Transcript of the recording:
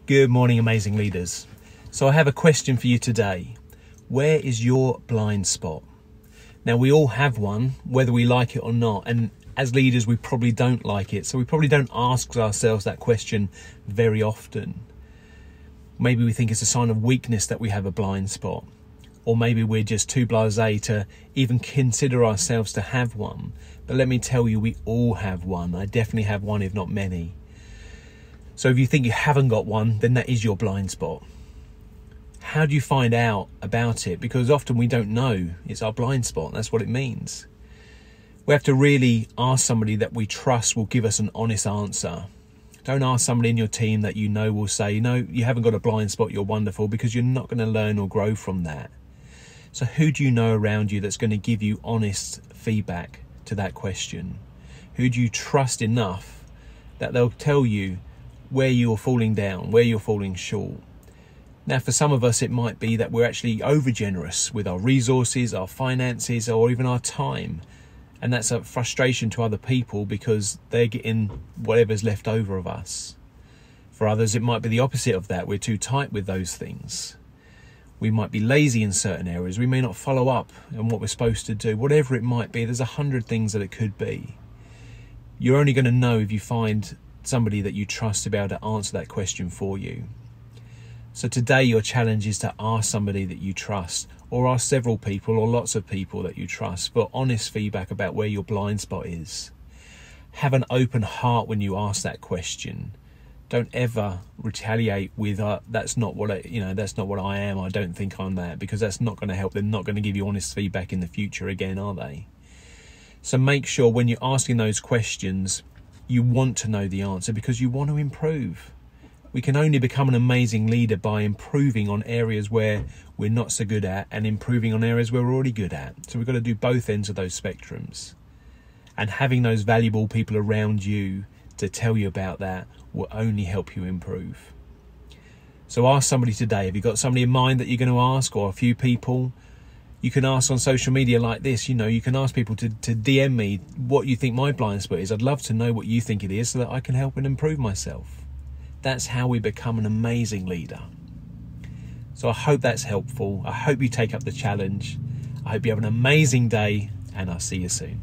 Good morning, amazing leaders. So I have a question for you today. Where is your blind spot? Now, we all have one, whether we like it or not. And as leaders, we probably don't like it. So we probably don't ask ourselves that question very often. Maybe we think it's a sign of weakness that we have a blind spot. Or maybe we're just too blasé to even consider ourselves to have one. But let me tell you, we all have one. I definitely have one, if not many. So if you think you haven't got one, then that is your blind spot. How do you find out about it? Because often we don't know it's our blind spot. That's what it means. We have to really ask somebody that we trust will give us an honest answer. Don't ask somebody in your team that you know will say, no, you haven't got a blind spot, you're wonderful, because you're not going to learn or grow from that. So who do you know around you that's going to give you honest feedback to that question? Who do you trust enough that they'll tell you where you're falling down, where you're falling short? Now, for some of us, it might be that we're actually over-generous with our resources, our finances, or even our time. And that's a frustration to other people because they're getting whatever's left over of us. For others, it might be the opposite of that. We're too tight with those things. We might be lazy in certain areas. We may not follow up on what we're supposed to do. Whatever it might be, there's 100 things that it could be. You're only going to know if you find somebody that you trust to be able to answer that question for you. So today your challenge is to ask somebody that you trust, or ask several people or lots of people that you trust for honest feedback about where your blind spot is. Have an open heart when you ask that question. Don't ever retaliate with that's not what that's not what I am. I don't think I'm that, because that's not going to help. They're not going to give you honest feedback in the future again, are they? So make sure when you're asking those questions, you want to know the answer because you want to improve. We can only become an amazing leader by improving on areas where we're not so good at and improving on areas where we're already good at. So we've got to do both ends of those spectrums. And having those valuable people around you to tell you about that will only help you improve. So ask somebody today. Have you got somebody in mind that you're going to ask, or a few people? You can ask on social media like this. You can ask people to DM me what you think my blind spot is. I'd love to know what you think it is so that I can help and improve myself. That's how we become an amazing leader. So I hope that's helpful. I hope you take up the challenge. I hope you have an amazing day, and I'll see you soon.